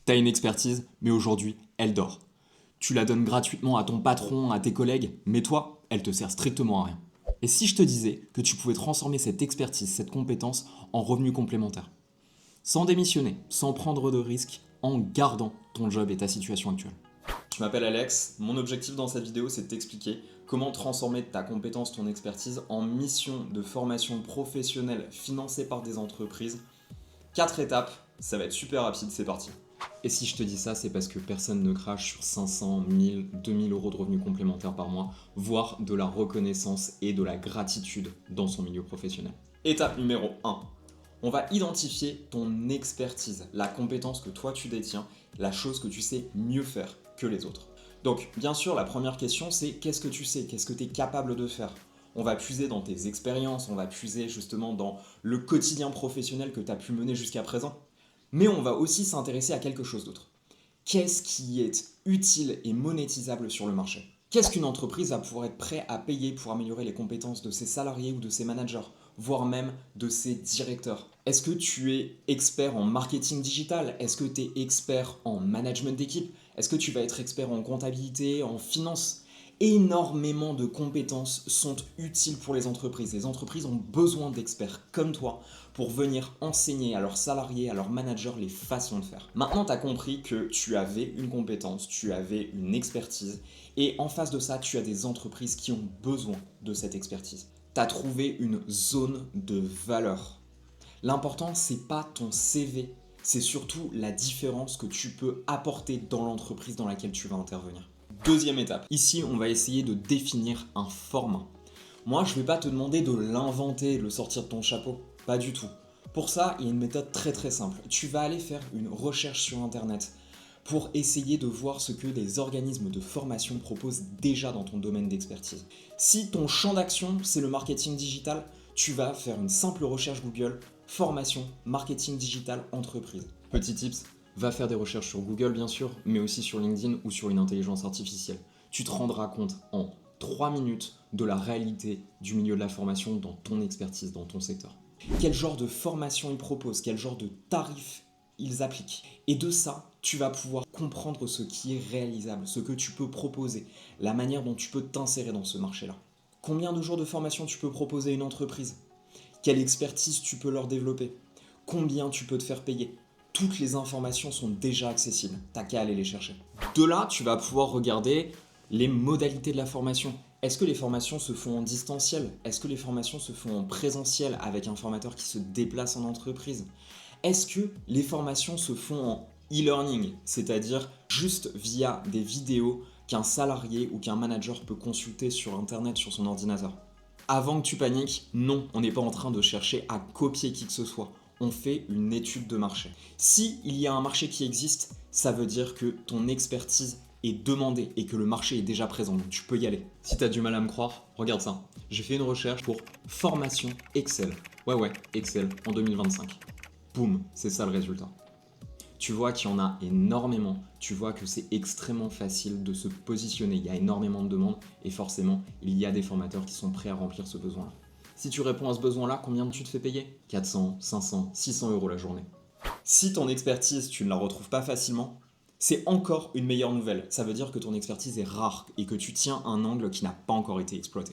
T'as une expertise, mais aujourd'hui, elle dort. Tu la donnes gratuitement à ton patron, à tes collègues, mais toi, elle te sert strictement à rien. Et si je te disais que tu pouvais transformer cette expertise, cette compétence en revenu complémentaire, sans démissionner, sans prendre de risques, en gardant ton job et ta situation actuelle. Je m'appelle Alex, mon objectif dans cette vidéo c'est de t'expliquer comment transformer ta compétence, ton expertise en mission de formation professionnelle financée par des entreprises. 4 étapes, ça va être super rapide, c'est parti. Et si je te dis ça, c'est parce que personne ne crache sur 500, 1000, 2000 euros de revenus complémentaires par mois, voire de la reconnaissance et de la gratitude dans son milieu professionnel. Étape numéro 1. On va identifier ton expertise, la compétence que toi tu détiens, la chose que tu sais mieux faire que les autres. Donc, bien sûr, la première question, c'est qu'est-ce que tu sais, qu'est-ce que tu es capable de faire. On va puiser dans tes expériences, on va puiser justement dans le quotidien professionnel que tu as pu mener jusqu'à présent. Mais on va aussi s'intéresser à quelque chose d'autre. Qu'est-ce qui est utile et monétisable sur le marché? Qu'est-ce qu'une entreprise va pouvoir être prête à payer pour améliorer les compétences de ses salariés ou de ses managers, voire même de ses directeurs? Est-ce que tu es expert en marketing digital? Est-ce que tu es expert en management d'équipe? Est-ce que tu vas être expert en comptabilité, en finance? Énormément de compétences sont utiles pour les entreprises. Les entreprises ont besoin d'experts comme toi pour venir enseigner à leurs salariés, à leurs managers les façons de faire. Maintenant, tu as compris que tu avais une compétence, tu avais une expertise et en face de ça, tu as des entreprises qui ont besoin de cette expertise. Tu as trouvé une zone de valeur. L'important, c'est pas ton CV, c'est surtout la différence que tu peux apporter dans l'entreprise dans laquelle tu vas intervenir. Deuxième étape, ici on va essayer de définir un format. Moi je ne vais pas te demander de l'inventer, de le sortir de ton chapeau, pas du tout. Pour ça, il y a une méthode très très simple. Tu vas aller faire une recherche sur internet pour essayer de voir ce que les organismes de formation proposent déjà dans ton domaine d'expertise. Si ton champ d'action c'est le marketing digital, tu vas faire une simple recherche Google, formation, marketing digital, entreprise. Petit tips, va faire des recherches sur Google bien sûr, mais aussi sur LinkedIn ou sur une intelligence artificielle. Tu te rendras compte en 3 minutes de la réalité du milieu de la formation dans ton expertise, dans ton secteur. Quel genre de formation ils proposent, quel genre de tarifs ils appliquent. Et de ça, tu vas pouvoir comprendre ce qui est réalisable, ce que tu peux proposer, la manière dont tu peux t'insérer dans ce marché-là. Combien de jours de formation tu peux proposer à une entreprise? Quelle expertise tu peux leur développer? Combien tu peux te faire payer? Toutes les informations sont déjà accessibles, t'as qu'à aller les chercher. De là, tu vas pouvoir regarder les modalités de la formation. Est-ce que les formations se font en distanciel? Est-ce que les formations se font en présentiel avec un formateur qui se déplace en entreprise? Est-ce que les formations se font en e-learning, c'est-à-dire juste via des vidéos qu'un salarié ou qu'un manager peut consulter sur internet sur son ordinateur? Avant que tu paniques, non, on n'est pas en train de chercher à copier qui que ce soit. On fait une étude de marché. Si il y a un marché qui existe, ça veut dire que ton expertise est demandée et que le marché est déjà présent, donc tu peux y aller. Si tu as du mal à me croire, regarde ça. J'ai fait une recherche pour formation Excel. Ouais, Excel en 2025. Boum, c'est ça le résultat. Tu vois qu'il y en a énormément, tu vois que c'est extrêmement facile de se positionner, il y a énormément de demandes et forcément, il y a des formateurs qui sont prêts à remplir ce besoin-là. Si tu réponds à ce besoin-là, combien tu te fais payer? 400, 500, 600 euros la journée. Si ton expertise, tu ne la retrouves pas facilement, c'est encore une meilleure nouvelle. Ça veut dire que ton expertise est rare et que tu tiens un angle qui n'a pas encore été exploité.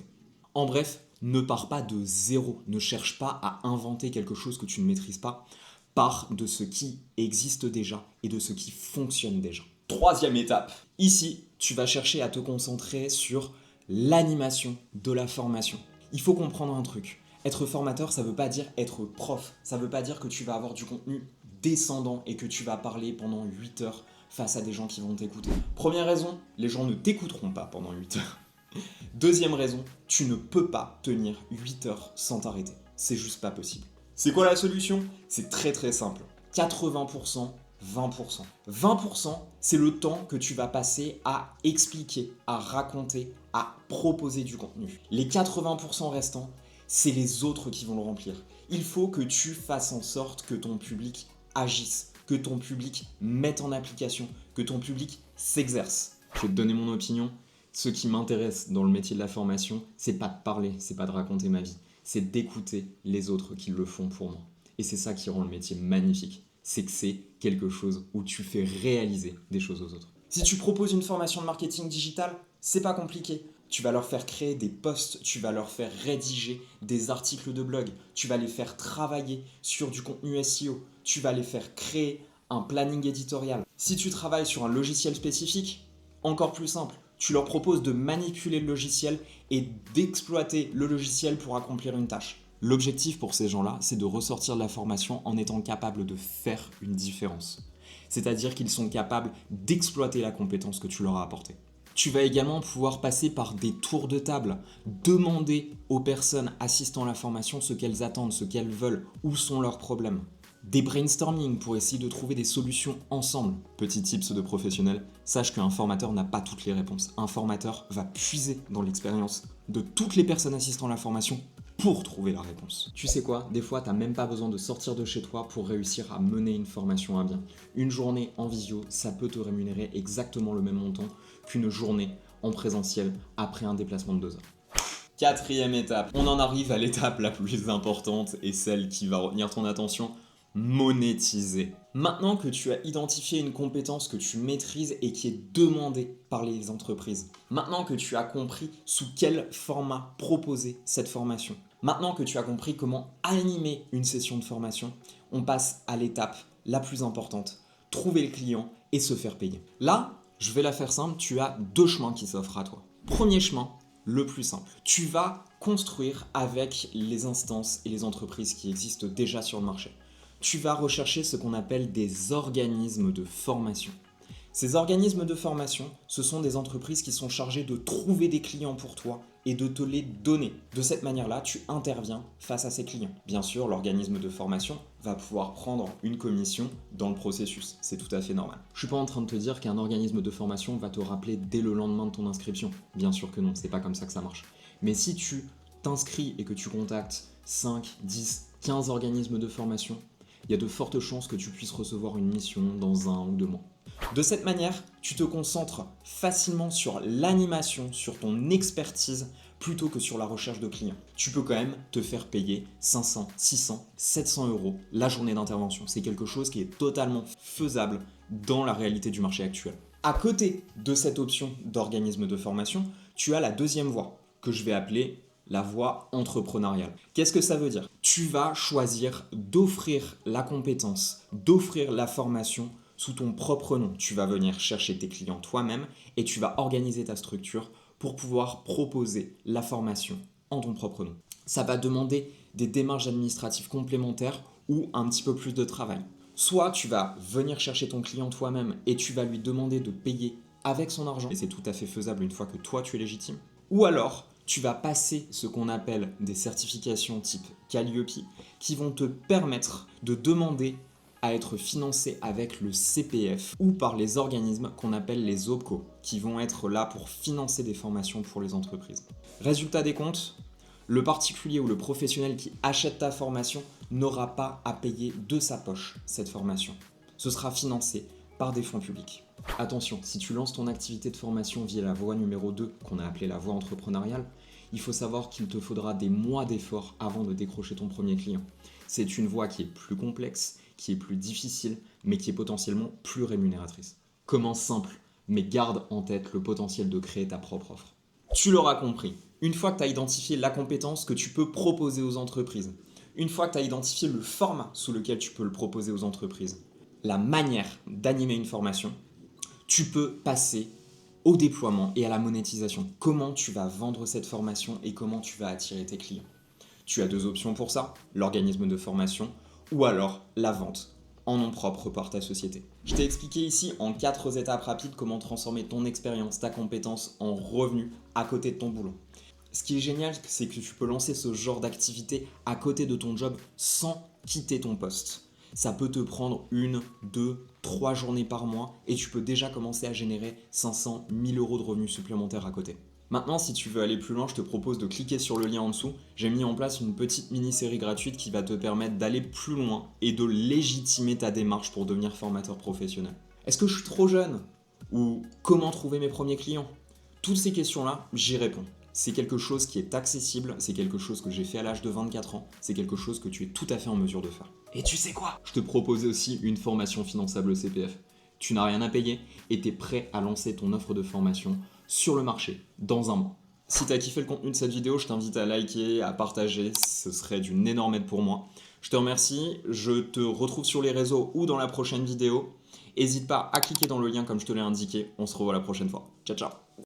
En bref, ne pars pas de zéro, ne cherche pas à inventer quelque chose que tu ne maîtrises pas. Pars de ce qui existe déjà et de ce qui fonctionne déjà. Troisième étape, ici, tu vas chercher à te concentrer sur l'animation de la formation. Il faut comprendre un truc. Être formateur, ça ne veut pas dire être prof. Ça ne veut pas dire que tu vas avoir du contenu descendant et que tu vas parler pendant 8 heures face à des gens qui vont t'écouter. Première raison, les gens ne t'écouteront pas pendant 8 heures. Deuxième raison, tu ne peux pas tenir 8 heures sans t'arrêter. C'est juste pas possible. C'est quoi la solution? C'est très très simple. 80%, 20%. 20%, c'est le temps que tu vas passer à expliquer, à raconter, à proposer du contenu. Les 80% restants, c'est les autres qui vont le remplir. Il faut que tu fasses en sorte que ton public agisse, que ton public mette en application, que ton public s'exerce. Je vais te donner mon opinion. Ce qui m'intéresse dans le métier de la formation, c'est pas de parler, c'est pas de raconter ma vie, c'est d'écouter les autres qui le font pour moi. Et c'est ça qui rend le métier magnifique. c'est que c'est quelque chose où tu fais réaliser des choses aux autres. Si tu proposes une formation de marketing digital, c'est pas compliqué. Tu vas leur faire créer des posts, tu vas leur faire rédiger des articles de blog, tu vas les faire travailler sur du contenu SEO, tu vas les faire créer un planning éditorial. Si tu travailles sur un logiciel spécifique, encore plus simple, tu leur proposes de manipuler le logiciel et d'exploiter le logiciel pour accomplir une tâche. L'objectif pour ces gens-là, c'est de ressortir de la formation en étant capable de faire une différence. C'est-à-dire qu'ils sont capables d'exploiter la compétence que tu leur as apportée. Tu vas également pouvoir passer par des tours de table, demander aux personnes assistant à la formation ce qu'elles attendent, ce qu'elles veulent, où sont leurs problèmes. Des brainstorming pour essayer de trouver des solutions ensemble. Petit tips de professionnel, sache qu'un formateur n'a pas toutes les réponses. Un formateur va puiser dans l'expérience de toutes les personnes assistant à la formation pour trouver la réponse. Tu sais quoi, des fois, tu n'as même pas besoin de sortir de chez toi pour réussir à mener une formation à bien. Une journée en visio, ça peut te rémunérer exactement le même montant qu'une journée en présentiel après un déplacement de 2 heures. Quatrième étape, on en arrive à l'étape la plus importante et celle qui va retenir ton attention, monétiser. Maintenant que tu as identifié une compétence que tu maîtrises et qui est demandée par les entreprises, maintenant que tu as compris sous quel format proposer cette formation, maintenant que tu as compris comment animer une session de formation, on passe à l'étape la plus importante, trouver le client et se faire payer. Là, je vais la faire simple, tu as 2 chemins qui s'offrent à toi. Premier chemin, le plus simple. Tu vas construire avec les instances et les entreprises qui existent déjà sur le marché. Tu vas rechercher ce qu'on appelle des organismes de formation. Ces organismes de formation, ce sont des entreprises qui sont chargées de trouver des clients pour toi et de te les donner. De cette manière-là, tu interviens face à ces clients. Bien sûr, l'organisme de formation va pouvoir prendre une commission dans le processus. C'est tout à fait normal. Je ne suis pas en train de te dire qu'un organisme de formation va te rappeler dès le lendemain de ton inscription. Bien sûr que non, c'est pas comme ça que ça marche. Mais si tu t'inscris et que tu contactes 5, 10, 15 organismes de formation, il y a de fortes chances que tu puisses recevoir une mission dans 1 ou 2 mois. De cette manière, tu te concentres facilement sur l'animation, sur ton expertise, plutôt que sur la recherche de clients. Tu peux quand même te faire payer 500, 600, 700 € la journée d'intervention. C'est quelque chose qui est totalement faisable dans la réalité du marché actuel. À côté de cette option d'organisme de formation, tu as la deuxième voie, que je vais appeler la voie entrepreneuriale. Qu'est-ce que ça veut dire? Tu vas choisir d'offrir la compétence, d'offrir la formation sous ton propre nom. Tu vas venir chercher tes clients toi-même et tu vas organiser ta structure pour pouvoir proposer la formation en ton propre nom. Ça va demander des démarches administratives complémentaires ou un petit peu plus de travail. Soit tu vas venir chercher ton client toi-même et tu vas lui demander de payer avec son argent, et c'est tout à fait faisable une fois que toi tu es légitime. Ou alors, tu vas passer ce qu'on appelle des certifications type Calliope qui vont te permettre de demander à être financé avec le CPF ou par les organismes qu'on appelle les OPCO qui vont être là pour financer des formations pour les entreprises. Résultat des comptes, le particulier ou le professionnel qui achète ta formation n'aura pas à payer de sa poche cette formation. Ce sera financé par des fonds publics. Attention, si tu lances ton activité de formation via la voie numéro 2, qu'on a appelée la voie entrepreneuriale, il faut savoir qu'il te faudra des mois d'efforts avant de décrocher ton premier client. C'est une voie qui est plus complexe, qui est plus difficile, mais qui est potentiellement plus rémunératrice. Commence simple, mais garde en tête le potentiel de créer ta propre offre. Tu l'auras compris, une fois que tu as identifié la compétence que tu peux proposer aux entreprises, une fois que tu as identifié le format sous lequel tu peux le proposer aux entreprises, la manière d'animer une formation, tu peux passer au déploiement et à la monétisation. Comment tu vas vendre cette formation et comment tu vas attirer tes clients. Tu as 2 options pour ça, l'organisme de formation ou alors la vente en nom propre par ta société. Je t'ai expliqué ici en 4 étapes rapides comment transformer ton expérience, ta compétence en revenu à côté de ton boulot. Ce qui est génial, c'est que tu peux lancer ce genre d'activité à côté de ton job sans quitter ton poste. Ça peut te prendre 1, 2, 3 journées par mois et tu peux déjà commencer à générer 500, 1000 € de revenus supplémentaires à côté. Maintenant, si tu veux aller plus loin, je te propose de cliquer sur le lien en dessous. J'ai mis en place une petite mini-série gratuite qui va te permettre d'aller plus loin et de légitimer ta démarche pour devenir formateur professionnel. Est-ce que je suis trop jeune? Ou comment trouver mes premiers clients? Toutes ces questions-là, j'y réponds. C'est quelque chose qui est accessible, c'est quelque chose que j'ai fait à l'âge de 24 ans, c'est quelque chose que tu es tout à fait en mesure de faire. Et tu sais quoi? Je te proposais aussi une formation finançable CPF. Tu n'as rien à payer et tu es prêt à lancer ton offre de formation sur le marché dans un mois. Si tu as kiffé le contenu de cette vidéo, je t'invite à liker, à partager, ce serait d'une énorme aide pour moi. Je te remercie, je te retrouve sur les réseaux ou dans la prochaine vidéo. N'hésite pas à cliquer dans le lien comme je te l'ai indiqué, on se revoit la prochaine fois. Ciao ciao.